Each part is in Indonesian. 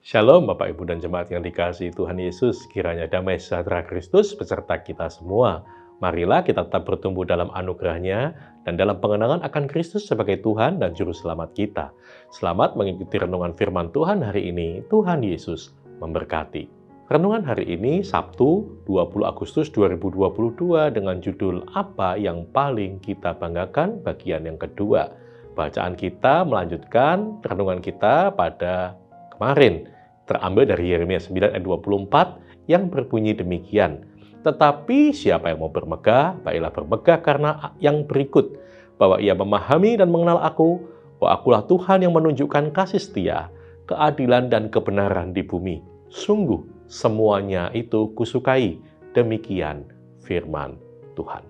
Shalom Bapak Ibu dan Jemaat yang dikasihi Tuhan Yesus, kiranya damai sejahtera Kristus beserta kita semua. Marilah kita tetap bertumbuh dalam anugerah-Nya dan dalam pengenalan akan Kristus sebagai Tuhan dan Juru Selamat kita. Selamat mengikuti renungan firman Tuhan hari ini. Tuhan Yesus memberkati. Renungan hari ini Sabtu 20 Agustus 2022 dengan judul Apa yang paling kita banggakan bagian yang kedua. Bacaan kita melanjutkan renungan kita pada kemarin, terambil dari Yeremia 9 ayat 24 yang berbunyi demikian. Tetapi siapa yang mau bermegah, baiklah bermegah karena yang berikut, bahwa ia memahami dan mengenal aku, bahwa akulah Tuhan yang menunjukkan kasih setia, keadilan dan kebenaran di bumi. Sungguh semuanya itu kusukai, demikian firman Tuhan.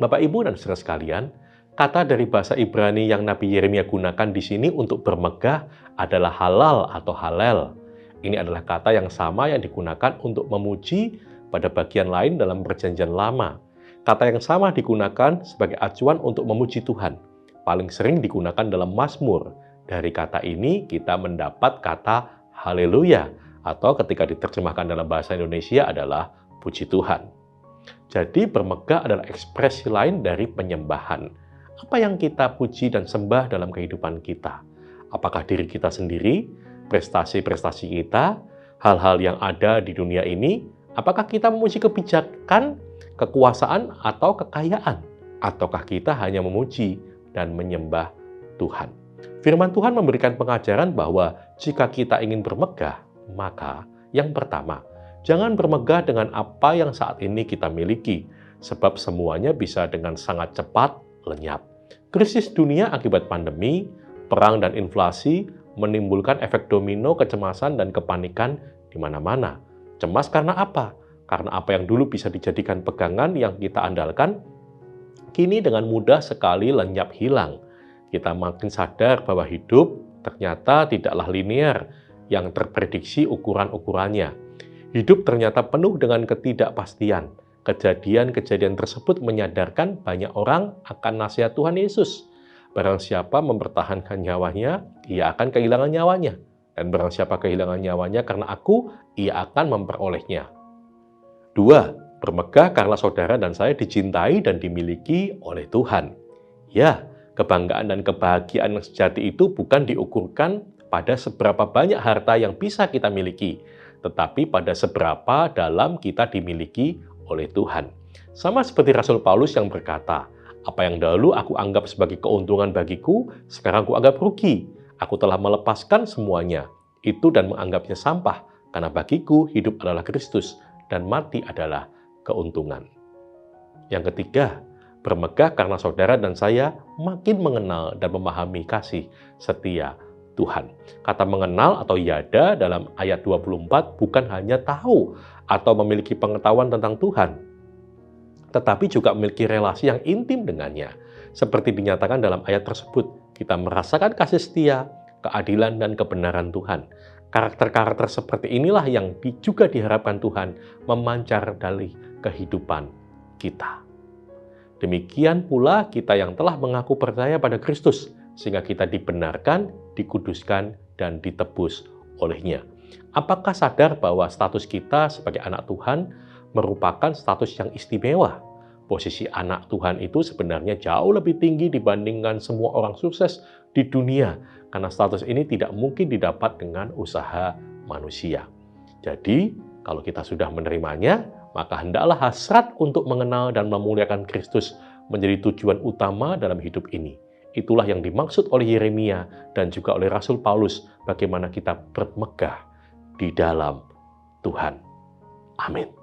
Bapak, Ibu, dan saudara sekalian, kata dari bahasa Ibrani yang Nabi Yeremia gunakan di sini untuk bermegah adalah halal atau halel. Ini adalah kata yang sama yang digunakan untuk memuji pada bagian lain dalam Perjanjian Lama. Kata yang sama digunakan sebagai acuan untuk memuji Tuhan. Paling sering digunakan dalam Mazmur. Dari kata ini kita mendapat kata haleluya, atau ketika diterjemahkan dalam bahasa Indonesia adalah puji Tuhan. Jadi bermegah adalah ekspresi lain dari penyembahan. Apa yang kita puji dan sembah dalam kehidupan kita? Apakah diri kita sendiri, prestasi-prestasi kita, hal-hal yang ada di dunia ini? Apakah kita memuji kebijakan, kekuasaan, atau kekayaan? Ataukah kita hanya memuji dan menyembah Tuhan? Firman Tuhan memberikan pengajaran bahwa jika kita ingin bermegah, maka yang pertama, jangan bermegah dengan apa yang saat ini kita miliki, sebab semuanya bisa dengan sangat cepat lenyap. Krisis dunia akibat pandemi, perang dan inflasi menimbulkan efek domino kecemasan dan kepanikan di mana-mana. Cemas karena apa? Karena apa yang dulu bisa dijadikan pegangan yang kita andalkan, kini dengan mudah sekali lenyap hilang. Kita makin sadar bahwa hidup ternyata tidaklah linear yang terprediksi ukuran-ukurannya. Hidup ternyata penuh dengan ketidakpastian. Kejadian-kejadian tersebut menyadarkan banyak orang akan nasihat Tuhan Yesus. Barang siapa mempertahankan nyawanya, ia akan kehilangan nyawanya. Dan barang siapa kehilangan nyawanya karena aku, ia akan memperolehnya. 2. Bermegah karena saudara dan saya dicintai dan dimiliki oleh Tuhan. Ya, kebanggaan dan kebahagiaan yang sejati itu bukan diukurkan pada seberapa banyak harta yang bisa kita miliki, tetapi pada seberapa dalam kita dimiliki oleh Tuhan. Sama seperti Rasul Paulus yang berkata, apa yang dahulu aku anggap sebagai keuntungan bagiku, sekarang aku anggap rugi. Aku telah melepaskan semuanya itu dan menganggapnya sampah, karena bagiku hidup adalah Kristus dan mati adalah keuntungan. Yang ketiga, bermegah karena saudara dan saya makin mengenal dan memahami kasih setia Tuhan. Kata mengenal atau yada dalam ayat 24 bukan hanya tahu atau memiliki pengetahuan tentang Tuhan, tetapi juga memiliki relasi yang intim dengannya. Seperti dinyatakan dalam ayat tersebut, kita merasakan kasih setia, keadilan, dan kebenaran Tuhan. Karakter-karakter seperti inilah yang juga diharapkan Tuhan memancar dari kehidupan kita. Demikian pula kita yang telah mengaku percaya pada Kristus, sehingga kita dibenarkan, dikuduskan, dan ditebus olehnya. Apakah sadar bahwa status kita sebagai anak Tuhan merupakan status yang istimewa? Posisi anak Tuhan itu sebenarnya jauh lebih tinggi dibandingkan semua orang sukses di dunia, karena status ini tidak mungkin didapat dengan usaha manusia. Jadi, kalau kita sudah menerimanya, maka hendaklah hasrat untuk mengenal dan memuliakan Kristus menjadi tujuan utama dalam hidup ini. Itulah yang dimaksud oleh Yeremia dan juga oleh Rasul Paulus, bagaimana kita bermegah di dalam Tuhan. Amin.